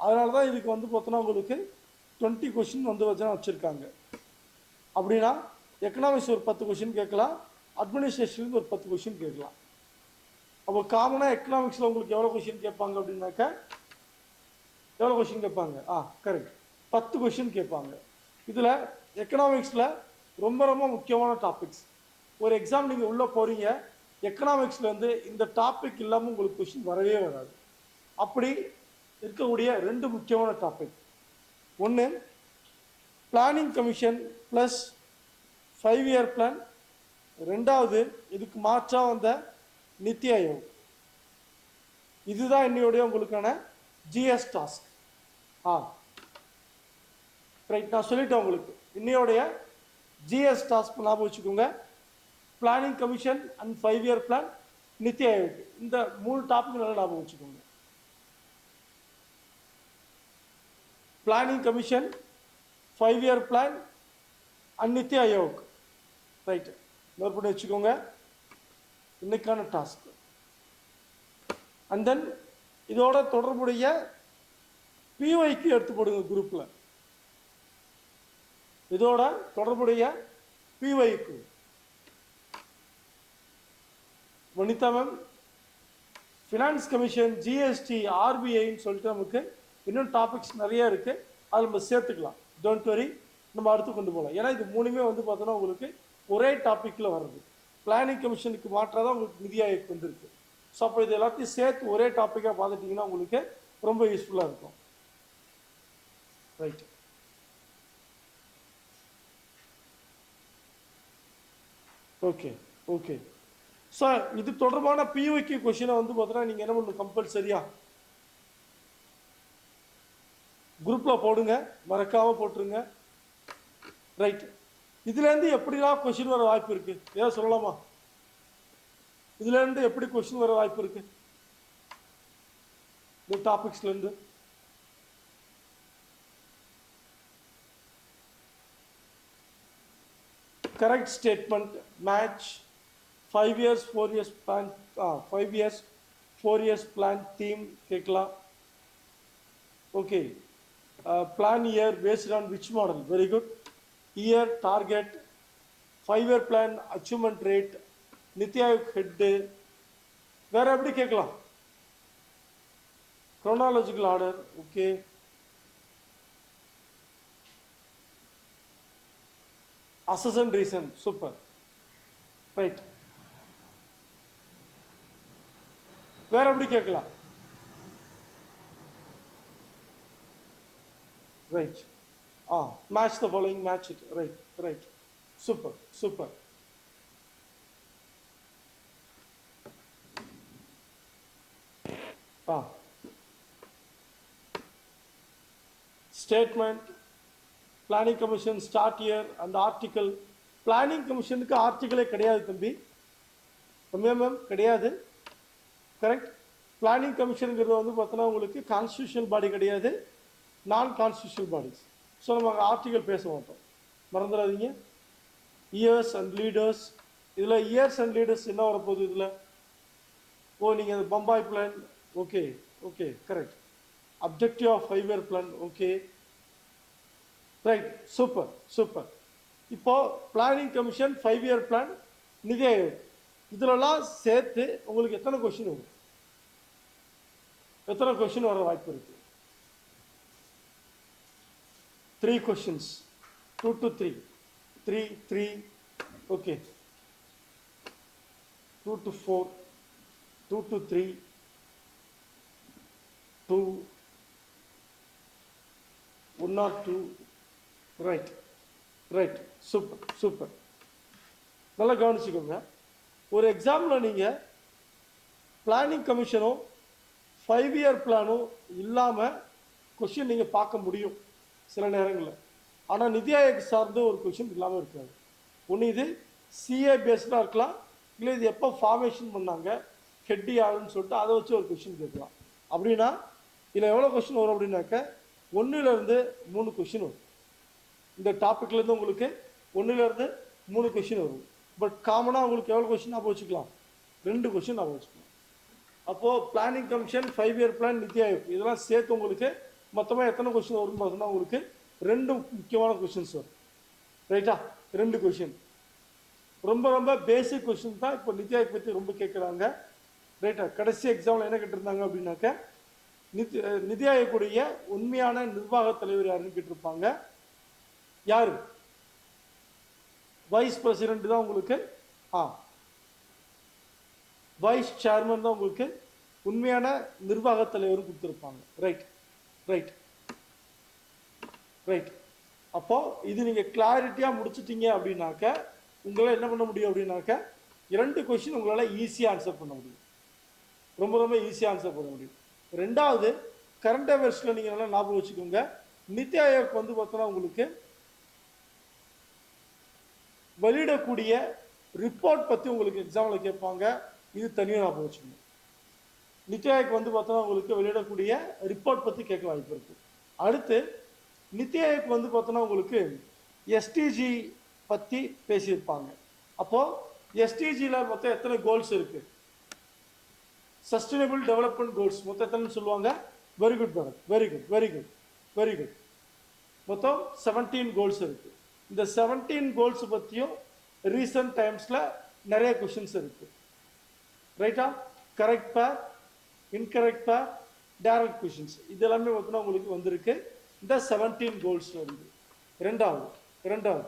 அதனால தான் இதுக்கு வந்து பார்த்தோன்னா உங்களுக்கு 20 கொஷின் வந்து வச்சுருக்காங்க. அப்படின்னா எக்கனாமிக்ஸ் ஒரு 10 கொஷின் கேட்கலாம், அட்மினிஸ்ட்ரேஷனுக்கு ஒரு 10 கொஷின் கேட்கலாம். அப்போ காமனாக எக்கனாமிக்ஸில் உங்களுக்கு எவ்வளோ கொஷின் கேட்பாங்க அப்படின்னாக்கா எவ்வளோ கொஷின் கேட்பாங்க? கரெக்ட், 10 கொஷின் கேட்பாங்க. இதில் எக்கனாமிக்ஸில் ரொம்ப ரொம்ப முக்கியமான டாபிக்ஸ். ஒரு எக்ஸாம் நீங்கள் உள்ளே போகிறீங்க, எக்கனாமிக்ஸ்லேருந்து இந்த டாபிக் இல்லாமல் உங்களுக்கு கொஷின் வரவே வராது. அப்படி இருக்கக்கூடிய 2 முக்கியமான டாபிக். ஒன்று planning commission plus 5 year plan. ரெண்டாவது இதுக்கு மாற்றாக வந்த நித்தி ஆயோக். இதுதான் என்னுடைய உங்களுக்கான ஜிஎஸ் டாஸ்க். ரைட், நான் சொல்லிட்டேன் உங்களுக்கு. இன்னையோடைய ஜிஎஸ் டாஸ்க் ஞாபகம் வச்சுக்கோங்க. Planning commission and 5 year plan, Niti Aayog, இந்த 3 டாபிக் நல்லா ஞாபகம் வச்சுக்கோங்க. Planning commission, 5 year plan and Niti Aayog. Right, note பண்ணி வச்சுக்கோங்க இன்னைக்கான டாஸ்க். அண்ட் தென் இதோட தொடர்புடைய பிஒய்க்கு எடுத்து போடுங்க குரூப்ல. இதோட தொடர்புடைய பிஒய்க்கு Vanitha ma'am, finance commission, GST, ஆர்பிஐன்னு சொல்லிட்டு நமக்கு இன்னும் டாபிக்ஸ் நிறைய இருக்கு. அதில் நம்ம சேர்த்துக்கலாம். டோன்ட் வரி, நம்ம அடுத்து கொண்டு போகலாம். ஏன்னா இது 3மே வந்து பார்த்தோன்னா உங்களுக்கு ஒரே டாப்பிக்கில் வருது. பிளானிங் கமிஷனுக்கு மாற்றாதான் உங்களுக்கு நிதி ஆயோக் வந்துருக்கு. ஸோ அப்போ இது எல்லாத்தையும் சேர்த்து ஒரே டாப்பிக்காக பார்த்துட்டிங்கன்னா உங்களுக்கு ரொம்ப யூஸ்ஃபுல்லாக இருக்கும். Right, okay okay sir. இது தொடர்பான பிஒய்க்கு கொஸ்டினை வந்து பார்த்தோன்னா நீங்கள் என்ன பண்ணணும், கம்பல்சரியா குரூப்பில் போடுங்க, மறக்காமல் போட்டுருங்க. ரைட், இதுலேருந்து எப்படிலாம் கொஸ்டின் வர வாய்ப்பு இருக்கு, ஏதாவது சொல்லலாமா? இதுலேருந்து எப்படி கொஸ்டின் வர வாய்ப்பு இருக்கு இந்த டாபிக்ஸ்லேருந்து? Correct statement, match, 5 years 4 years plan, 5 years 4 years plan theme கேட்கலாம். Okay, plan year based on which model? Very good. Year target, 5 year plan achievement rate, NITI Aayog head. வேற எப்படி கேட்கலாம்? Chronological order. Okay, assess and reason. Super. Right, வேற எப்படி கேட்கலாம்? Right, match the following, match it. Right right, super super. Statement, planning commission, start year and article. Planning கமிஷனுக்கு ஆர்டிக்கலே கிடையாது தம்பி. ரம்யா மேம், கிடையாது. கரெக்ட். பிளானிங் கமிஷனுங்கிறது வந்து பார்த்தோன்னா உங்களுக்கு கான்ஸ்டியூஷனல் பாடி கிடையாது, நான் கான்ஸ்டியூஷனல் பாடிஸ். ஸோ நம்ம ஆர்டிக்கல் பேச மாட்டோம், மறந்துடாதீங்க. Years and leaders. இதில் இயர்ஸ் அண்ட் லீடர்ஸ் என்ன வரப்போகுது இதில்? நீங்கள் Bombay plan. Okay okay, correct. Objective of 5 year plan. Okay, right, super super. இப்போ planning commission, 5 year plan, Niti Aayog, இதுலலாம் சேர்த்து உங்களுக்கு எத்தனை கொஸ்டின் வரும்? எத்தனை கொஸ்டின் வர வாய்ப்பு இருக்கு? 3 questions, 2 to 3, 3. Okay, 2 to 4, 2 to 3, 2, 1 or 2. Right right, super super. நல்லா கவனிச்சுக்கோங்க. ஒரு எக்ஸாமில் நீங்கள் பிளானிங் கமிஷனும் 5 இயர் பிளானும் இல்லாமல் கொஷின் நீங்கள் பார்க்க முடியும் சில நேரங்களில். ஆனால் நிதி ஆயோக் சார்ந்த ஒரு கொஷின் இல்லாமல் இருக்காது. ஒன்று இது சிஏ பேஸ்டாக இருக்கலாம், இல்லை இது எப்போ ஃபார்மேஷன் பண்ணாங்க, ஹெட் யாருன்னு சொல்லிட்டு அதை வச்சு ஒரு கொஷின் கேட்கலாம். அப்படின்னா இதில் எவ்வளோ கொஷின் வரும் அப்படின்னாக்க 1லேருந்து 3 கொஷின் வரும். இந்த டாப்பிக்லேருந்து உங்களுக்கு 1லேருந்து 3 கொஷின் வரும். பட் காமனாக உங்களுக்கு எவ்வளோ கொஷின் ஞாபகம் வச்சுக்கலாம்? 2 கொஷின் ஞாபகம் வச்சுக்கலாம். அப்போது planning commission, 5 year plan, Niti Aayog இதெல்லாம் சேர்த்து உங்களுக்கு மொத்தமாக எத்தனை கொஷின் வரும்னு பார்த்தோன்னா உங்களுக்கு 2 முக்கியமான கொஷின்ஸ் வரும். ரைட்டா? 2 கொஷின் ரொம்ப ரொம்ப பேசிக் கொஷின் தான். இப்போ நிதி ஆயோக் பற்றி ரொம்ப கேட்குறாங்க. ரைட்டா? கடைசி எக்ஸாமில் என்ன கேட்டிருந்தாங்க அப்படின்னாக்க நிதி ஆயோக்குடைய உண்மையான நிர்வாக தலைவர் யாருன்னு கேட்டிருப்பாங்க. யாரு? வைஸ் பிரசிடென்ட் தான் உங்களுக்கு. வைஸ் சேர்மன் தான் உங்களுக்கு உண்மையான நிர்வாக தலைவர் கொடுத்துருப்பாங்க. Right right right. அப்போ இது நீங்க கிளாரிட்டியா முடிச்சிட்டீங்க அப்படின்னாக்க உங்களால் என்ன பண்ண முடியும் அப்படின்னாக்க 2 கொஸ்டின் உங்களால் ஈஸியாக ஆன்சர் பண்ண முடியும். ரொம்ப ரொம்ப ஈஸியாக ஆன்சர் பண்ண முடியும். ரெண்டாவது, கரண்ட் அஃபேர்ஸில் நீங்கள் நல்லா ஞாபகம் வச்சுக்கோங்க. நிதி ஆயோக் வந்து பார்த்தோன்னா உங்களுக்கு வெளியிடக்கூடிய ரிப்போர்ட் பற்றி உங்களுக்கு எக்ஸாமில் கேட்பாங்க. இது தனியாக ஞாபகம் வச்சுக்கோங்க. நிதி ஆயோக் வந்து பார்த்தோன்னா உங்களுக்கு வெளியிடக்கூடிய ரிப்போர்ட் பற்றி கேட்க வாய்ப்பு இருக்குது. அடுத்து நிதி ஆயோக் வந்து பார்த்தோன்னா உங்களுக்கு எஸ்டிஜி பற்றி பேசியிருப்பாங்க. அப்போது எஸ்டிஜியில் மொத்தம் எத்தனை கோல்ஸ் இருக்குது? சஸ்டைனபிள் டெவலப்மெண்ட் கோல்ஸ் மொத்தம் எத்தனை சொல்லுவாங்க? Very good madam, very good very good very good. மொத்தம் 17 கோல்ஸ் இருக்குது. இந்த 17 கோல்ஸ் பற்றியும் ரீசன்ட் டைம்ஸில் நிறைய கொஷின்ஸ் இருக்குது. ரைட்டா? கரெக்ட் பேர், இன்கரெக்ட் பேர், டைரக்ட் கொஷின்ஸ் இது எல்லாமே பார்த்தோன்னா உங்களுக்கு வந்திருக்கு இந்த 17 கோல்ஸில் இருந்து. ரெண்டாவது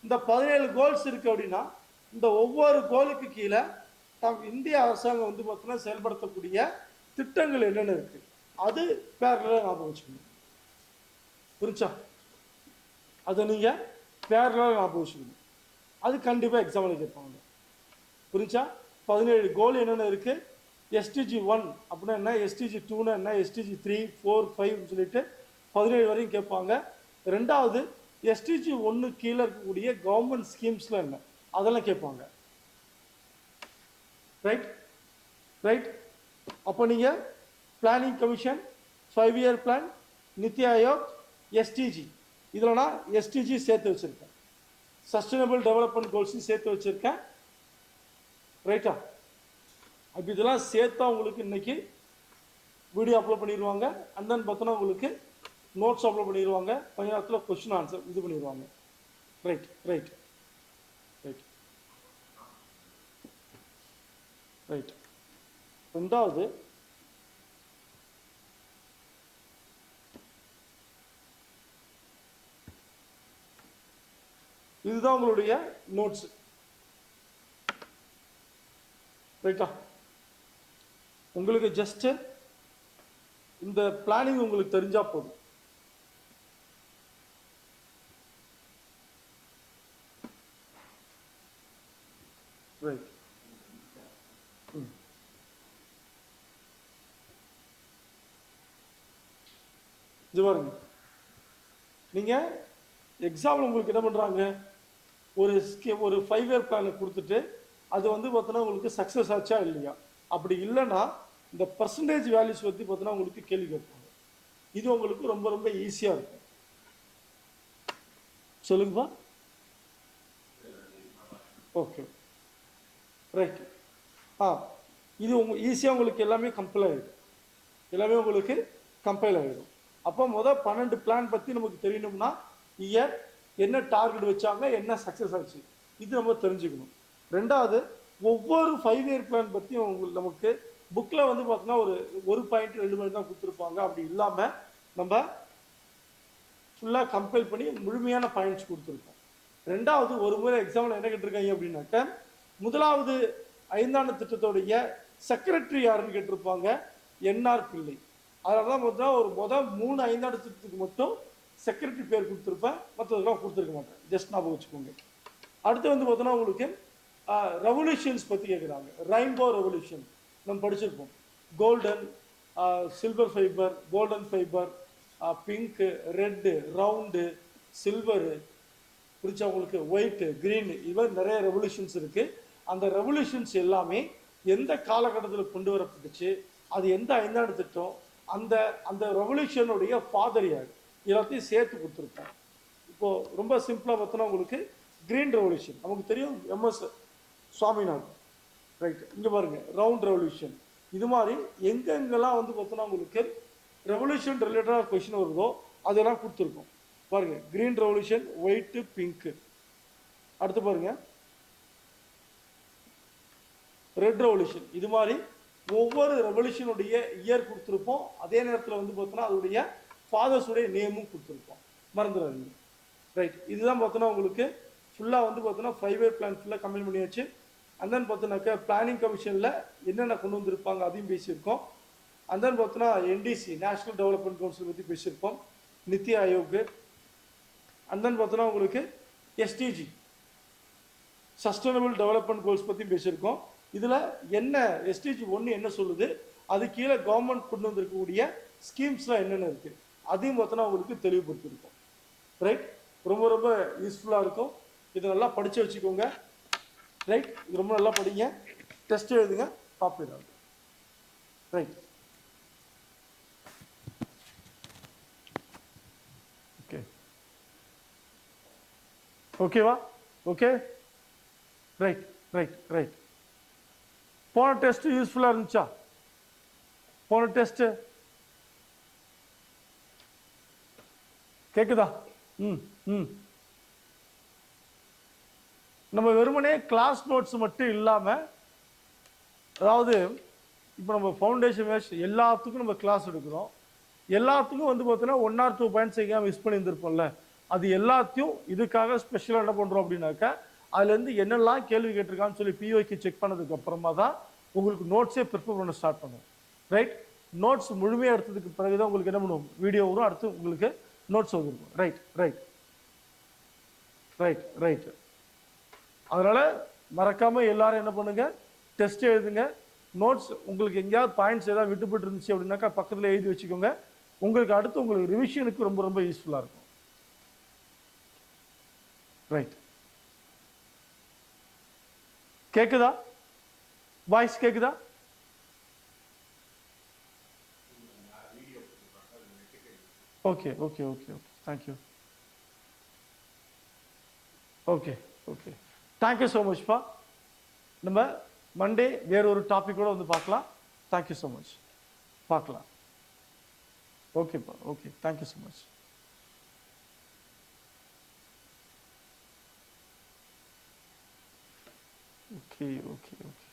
இந்த 17 கோல்ஸ் இருக்குது அப்படின்னா இந்த ஒவ்வொரு கோலுக்கு கீழே இந்திய அரசாங்கம் வந்து பார்த்தோன்னா செயல்படுத்தக்கூடிய திட்டங்கள் என்னென்ன இருக்குது அது பேரலாக ஞாபகம் வச்சுக்கணும். புரிஞ்சா? அதை நீங்கள் பேரலாக ஞாபகம் வச்சுக்கணும். அது கண்டிப்பாக எக்ஸாமில் கேட்பாங்க. புரிஞ்சா? 17 கோல் என்னென்ன இருக்குது? எஸ்டிஜி 1 அப்படின்னா என்ன, எஸ்டிஜி 2னா என்ன, எஸ்டிஜி 3, 4, 5 சொல்லிட்டு 17 வரையும் கேட்பாங்க. ரெண்டாவது, எஸ்டிஜி 1 கீழே இருக்கக்கூடிய கவர்மெண்ட் ஸ்கீம்ஸ்லாம் என்ன அதெல்லாம் கேட்பாங்க. Right right. அப்போ நீங்கள் planning commission, 5 year plan, Niti Aayog, SDG இதில் நான் எஸ்டிஜி சேர்த்து வச்சுருக்கேன், சஸ்டைனபிள் டெவலப்மெண்ட் கோல்ஸும் சேர்த்து வச்சுருக்கேன். ரைட்டா? அப்போ இதெல்லாம் சேர்த்தா உங்களுக்கு இன்னைக்கு வீடியோ அப்லோட் பண்ணிடுவாங்க. அண்ட் தென் பார்த்தோன்னா உங்களுக்கு நோட்ஸ் அப்லோட் பண்ணிடுவாங்க. கொஞ்ச நேரத்தில் கொஸ்டின் ஆன்சர் இது பண்ணிடுவாங்க. Right right right right. ரெண்டாவது, இதுதான் உங்களுடைய நோட்ஸ். ரைட்டா? உங்களுக்கு ஜஸ்ட் இந்த பிளானிங் உங்களுக்கு தெரிஞ்சா போதும். ரைட். இது பாருங்க, நீங்க எக்ஸாம்பிள் உங்களுக்கு என்ன பண்றாங்க, ஒரு 5 இயர் பிளானை கொடுத்துட்டு அது வந்து பார்த்தோன்னா உங்களுக்கு சக்ஸஸ் ஆச்சா இல்லையா, அப்படி இல்லைன்னா இந்த பர்சன்டேஜ் வேல்யூஸ் பற்றி பார்த்தோன்னா உங்களுக்கு கேள்வி கேட்பாங்க. இது உங்களுக்கு ரொம்ப ரொம்ப ஈஸியாக இருக்கும். சொல்லுங்கப்பா. Okay right. இது ஈஸியாக உங்களுக்கு எல்லாமே கம்பைல் ஆகிடும். அப்போ முதல் 12 பிளான் பற்றி நமக்கு தெரியணும்னா இயர் என்ன டார்கெட் வச்சாங்க, என்ன சக்ஸஸ் ஆச்சு, இது நம்ம தெரிஞ்சுக்கணும். ரெண்டாவது, ஒவ்வொரு 5 இயர் பிளான் பற்றியும் நமக்கு புக்கில் வந்து பார்த்தோன்னா ஒரு பாயிண்ட் 2 பாயிண்ட் தான் கொடுத்துருப்பாங்க. அப்படி இல்லாமல் நம்ம ஃபுல்லாக கம்பைல் பண்ணி முழுமையான பாயிண்ட்ஸ் கொடுத்துருக்கோம். ரெண்டாவது, ஒரு முறை எக்ஸாம்பிள் என்ன கேட்டிருக்காங்க அப்படின்னாக்க, முதலாவது 5ஆண்டு திட்டத்தோடைய செக்ரட்டரி யாருன்னு கேட்டிருப்பாங்க, என்ஆர் பிள்ளை. அதனால தான் பார்த்தா ஒரு 3 5ஆண்டு திட்டத்துக்கு மட்டும் செக்ரட்டரி பேர் கொடுத்துருப்பேன், மற்றதெல்லாம் கொடுத்துருக்க மாட்டேன். ஜஸ்ட் ஞாபகம் வச்சுக்கோங்க. அடுத்து வந்து பார்த்தோன்னா உங்களுக்கு ரெவல்யூஷன்ஸ் பற்றி கேட்குறாங்க. ரெயின்போ ரெவல்யூஷன் நம்ம படிச்சிருப்போம். Golden, silver fibre, golden fibre, pink, red, round, silver, பிடிச்சா உங்களுக்கு ஒயிட்டு, க்ரீன், இது நிறைய ரெவல்யூஷன்ஸ் இருக்குது. அந்த ரெவல்யூஷன்ஸ் எல்லாமே எந்த காலகட்டத்தில் கொண்டு வரப்பட்டுச்சு, அது எந்த 5ஆண்டு திட்டம், அந்த ரெவல்யூஷனுடைய ஃபாதர் யார், எல்லாத்தையும் சேர்த்து கொடுத்துருப்பேன். இப்போது ரொம்ப சிம்பிளாக பார்த்தோன்னா உங்களுக்கு க்ரீன் ரெவல்யூஷன் நமக்கு தெரியும், MS சுவாமிநாதன். ரைட். இங்கே பாருங்கள், ரவுண்ட் ரெவல்யூஷன். இது மாதிரி எங்கெங்கெல்லாம் வந்து பார்த்தோன்னா உங்களுக்கு ரெவல்யூஷன் ரிலேட்டடாக கொஷின் வருதோ அதெல்லாம் கொடுத்துருக்கோம். பாருங்க, கிரீன் ரெவல்யூஷன், ஒயிட்டு, பிங்க்கு. அடுத்து பாருங்க, ரெட் ரெவல்யூஷன். இது மாதிரி ஒவ்வொரு ரெவல்யூஷனுடைய இயர் கொடுத்துருப்போம். அதே நேரத்தில் வந்து பார்த்தோன்னா அதோடைய ஃபாதர்ஸுடைய நேமும் கொடுத்துருப்போம், மறந்துடாதீங்க. ரைட், இதுதான் பார்த்தோன்னா உங்களுக்கு ஃபுல்லாக வந்து பார்த்தோன்னா 5 இயர் பிளான் ஃபுல்லாக கம்ப்ளீட் பண்ணியாச்சு. அண்ட் தென் பார்த்தோன்னாக்கா பிளானிங் கமிஷனில் என்னென்ன கொண்டு வந்திருப்பாங்க அதையும் பேசியிருக்கோம். அண்ட் தென் பார்த்தோன்னா என்டிசி, நேஷனல் டெவலப்மெண்ட் கவுன்சில் பற்றி பேசியிருப்போம், நித்தி ஆயோக். அண்ட் தென் பார்த்தோன்னா உங்களுக்கு எஸ்டிஜி, சஸ்டைனபிள் டெவலப்மெண்ட் கோல்ஸ் பற்றி பேசியிருக்கோம். இதில் என்ன எஸ்டிஜி 1 என்ன சொல்லுது, அது கீழே கவர்மெண்ட் கொண்டு வந்திருக்கக்கூடிய ஸ்கீம்ஸ்லாம் என்னென்ன இருக்குது அதையும் பார்த்தோன்னா உங்களுக்கு தெளிவுபடுத்தியிருக்கோம். ரைட், ரொம்ப ரொம்ப யூஸ்ஃபுல்லாக இருக்கும். இதை நல்லா படித்து வச்சுக்கோங்க. ரைட், இது ரொம்ப நல்லா படிங்க, டெஸ்ட் எழுதுங்க, காப்பி ஆகும். ரைட், ஓகே, ஓகேவா? Okay, right right right. போன டெஸ்ட் யூஸ்ஃபுல்லாக இருந்துச்சா? போன டெஸ்ட்டு கேட்குதா? ம் ம். நம்ம வெறுமனே கிளாஸ் நோட்ஸ் மட்டும் இல்லாமல், அதாவது இப்போ நம்ம ஃபவுண்டேஷன் வேஸ்ட் எல்லாத்துக்கும் நம்ம கிளாஸ் எடுக்கிறோம். எல்லாத்துக்கும் வந்து பார்த்தோன்னா 1 or 2 பாயிண்ட்ஸ் எங்கேயா மிஸ் பண்ணியிருந்திருப்போம்ல, அது எல்லாத்தையும் இதுக்காக ஸ்பெஷலாக என்ன பண்ணுறோம் அப்படின்னாக்கா, அதுலேருந்து என்னெல்லாம் கேள்வி கேட்டிருக்கான்னு சொல்லி பிஓக்கு செக் பண்ணதுக்கு அப்புறமா தான் உங்களுக்கு நோட்ஸே ப்ரிப்பேர் பண்ண ஸ்டார்ட் பண்ணுவோம். ரைட், நோட்ஸ் முழுமையாக எடுத்ததுக்கு பிறகு தான் உங்களுக்கு என்ன பண்ணுவோம், வீடியோ வரும், அடுத்து உங்களுக்கு நோட்ஸ் வந்துருக்கும். Right right right right. அதனால் மறக்காமல் எல்லாரும் என்ன பண்ணுங்கள், டெஸ்ட் எழுதுங்க. நோட்ஸ் உங்களுக்கு எங்கேயாவது பாயிண்ட்ஸ் ஏதாவது விட்டுப்பட்டு இருந்துச்சு அப்படின்னாக்கா பக்கத்தில் எழுதி வச்சுக்கோங்க. உங்களுக்கு அடுத்து உங்களுக்கு ரிவிஷனுக்கு ரொம்ப ரொம்ப யூஸ்ஃபுல்லாக இருக்கும். ரைட், கேட்குதா? வாய்ஸ் கேட்குதா? Okay okay okay okay, thank you. Okay okay, thank you so மச்ப்பா. நம்ம மண்டே வேற ஒரு டாபிக்கோட வந்து பார்க்கலாம். தேங்க்யூ ஸோ மச், பார்க்கலாம். ஓகேப்பா, okay, thank you so much. Okay okay okay.